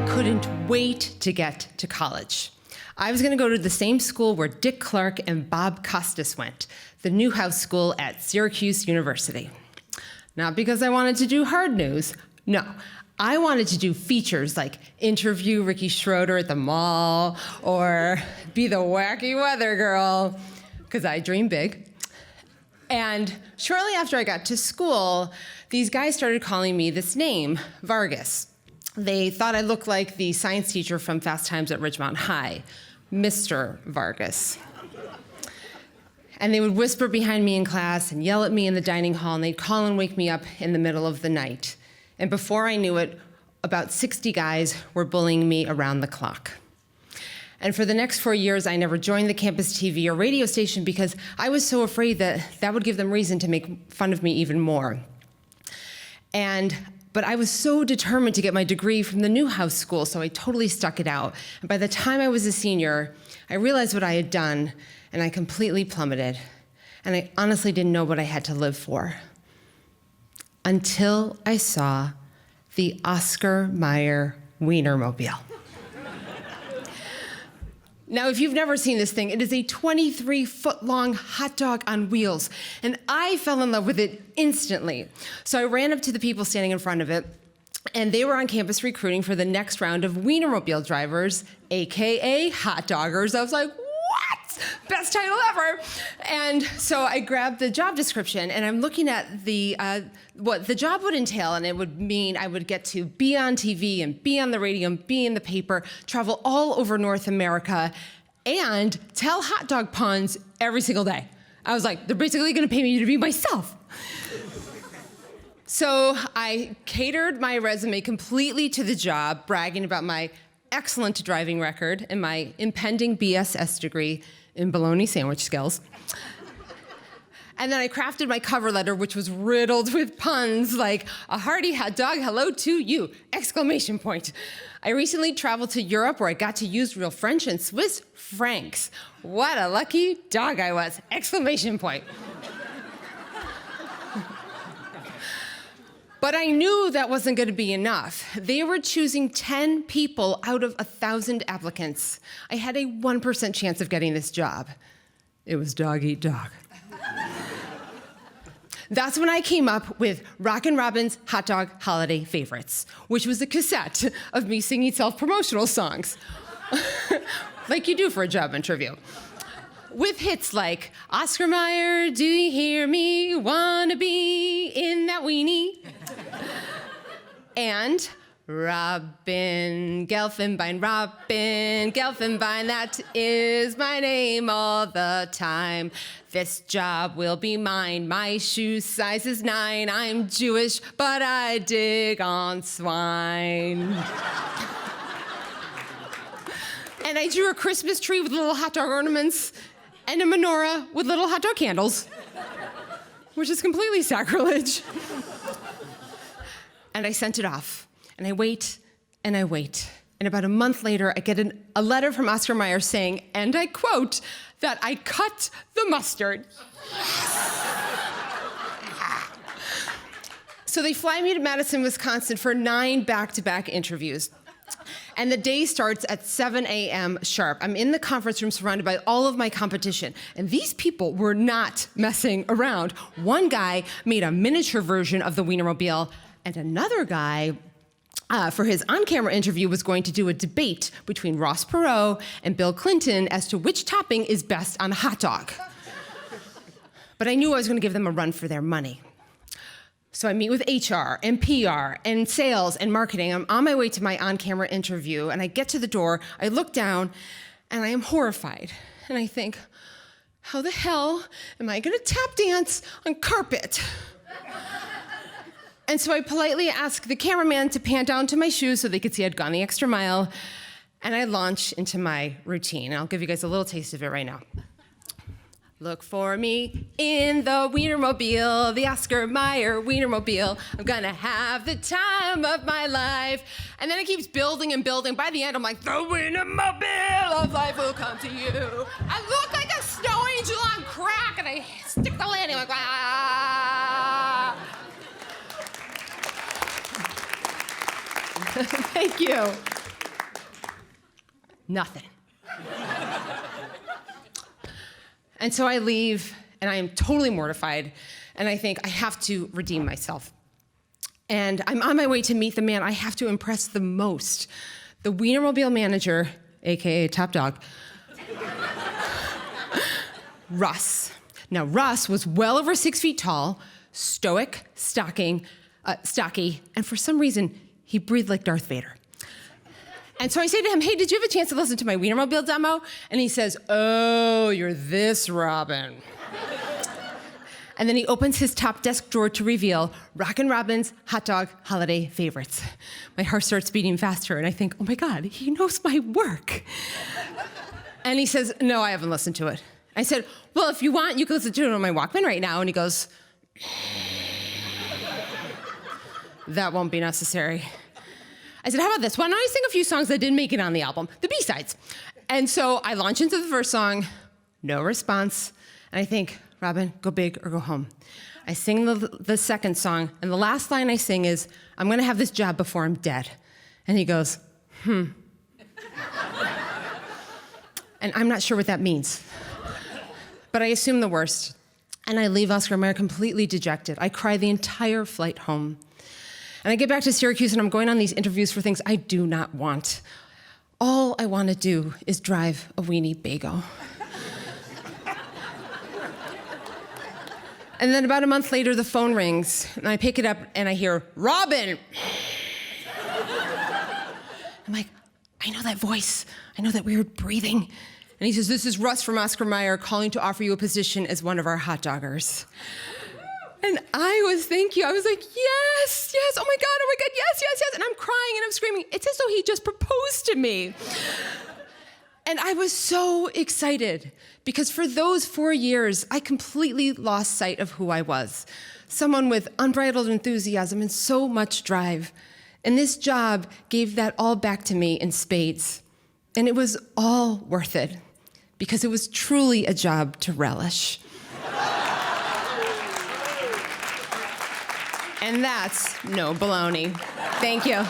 couldn't wait to get to college. I was going to go to the same school where Dick Clark and Bob Costas went, the Newhouse School at Syracuse University. Not because I wanted to do hard news, no. I wanted to do features like interview Ricky Schroeder at the mall or be the wacky weather girl, because I dream big. And shortly after I got to school, these guys started calling me this name, Vargas. They thought I looked like the science teacher from Fast Times at Ridgemont High, Mr. Vargas. And they would whisper behind me in class and yell at me in the dining hall, and they'd call and wake me up in the middle of the night. And before I knew it, about 60 guys were bullying me around the clock. And for the next 4 years, I never joined the campus TV or radio station because I was so afraid that that would give them reason to make fun of me even more. But I was so determined to get my degree from the Newhouse School, so I totally stuck it out. And by the time I was a senior, I realized what I had done, and I completely plummeted. And I honestly didn't know what I had to live for. Until I saw the Oscar Mayer Weinermobile. Now, if you've never seen this thing, it is a 23-foot-long hot dog on wheels, and I fell in love with it instantly. So I ran up to the people standing in front of it, and they were on campus recruiting for the next round of Weinermobile drivers, AKA hot doggers. I was like, what? Best title ever. And so I grabbed the job description, and I'm looking at what the job would entail, and it would mean I would get to be on TV and be on the radio and be in the paper, travel all over North America, and tell hot dog puns every single day. I was like, they're basically gonna pay me to be myself. So I catered my resume completely to the job, bragging about my excellent driving record and my impending BSS degree in bologna sandwich skills. And then I crafted my cover letter, which was riddled with puns like, a hearty hot dog, hello to you, exclamation point. I recently traveled to Europe where I got to use real French and Swiss francs. What a lucky dog I was, exclamation point. But I knew that wasn't going to be enough. They were choosing 10 people out of 1,000 applicants. I had a 1% chance of getting this job. It was dog eat dog. That's when I came up with Rockin' Robin's Hot Dog Holiday Favorites, which was a cassette of me singing self-promotional songs, like you do for a job interview. With hits like, Oscar Mayer, do you hear me? Wanna be in that weenie? And Robin, Gelfenbien, that is my name all the time. This job will be mine, my shoe size is 9. I'm Jewish, but I dig on swine. And I drew a Christmas tree with little hot dog ornaments and a menorah with little hot dog candles, which is completely sacrilege. And I sent it off, and I wait, and I wait. And about a month later, I get a letter from Oscar Mayer saying, and I quote, that I cut the mustard. So they fly me to Madison, Wisconsin for 9 back-to-back interviews. And the day starts at 7 a.m. sharp. I'm in the conference room surrounded by all of my competition. And these people were not messing around. One guy made a miniature version of the Weinermobile, and another guy, for his on-camera interview, was going to do a debate between Ross Perot and Bill Clinton as to which topping is best on a hot dog. But I knew I was going to give them a run for their money. So I meet with HR and PR and sales and marketing. I'm on my way to my on-camera interview, and I get to the door, I look down, and I am horrified. And I think, how the hell am I gonna tap dance on carpet? And so I politely ask the cameraman to pan down to my shoes so they could see I'd gone the extra mile, and I launch into my routine. And I'll give you guys a little taste of it right now. Look for me in the Weinermobile, the Oscar Mayer Weinermobile. I'm gonna have the time of my life. And then it keeps building and building. By the end, I'm like, the Weinermobile of life will come to you. I look like a snow angel on crack, and I stick the landing like, ah. Thank you. Nothing. And so I leave, and I am totally mortified, and I think I have to redeem myself. And I'm on my way to meet the man I have to impress the most, the Weinermobile manager, AKA top dog, Russ. Now, Russ was well over 6 feet tall, stoic, stocky, and for some reason, he breathed like Darth Vader. And so I say to him, hey, did you have a chance to listen to my Weinermobile demo? And he says, oh, you're this Robin. And then he opens his top desk drawer to reveal Rockin' Robin's hot dog holiday favorites. My heart starts beating faster, and I think, oh my God, he knows my work. And he says, no, I haven't listened to it. I said, well, if you want, you can listen to it on my Walkman right now. And he goes, that won't be necessary. I said, how about this? Why don't I sing a few songs that didn't make it on the album, the B-sides? And so I launch into the first song, no response. And I think, Robin, go big or go home. I sing the second song, and the last line I sing is, I'm gonna have this job before I'm dead. And he goes, And I'm not sure what that means. But I assume the worst. And I leave Oscar Mayer completely dejected. I cry the entire flight home. And I get back to Syracuse, and I'm going on these interviews for things I do not want. All I want to do is drive a weenie bagel. And then about a month later, the phone rings, and I pick it up, and I hear, Robin! I'm like, I know that voice. I know that weird breathing. And he says, this is Russ from Oscar Mayer calling to offer you a position as one of our hot doggers. And I was like, yes, oh my God, yes. And I'm crying and I'm screaming. It's as though he just proposed to me. And I was so excited because for those 4 years, I completely lost sight of who I was. Someone with unbridled enthusiasm and so much drive. And this job gave that all back to me in spades. And it was all worth it because it was truly a job to relish. And that's no baloney. Thank you.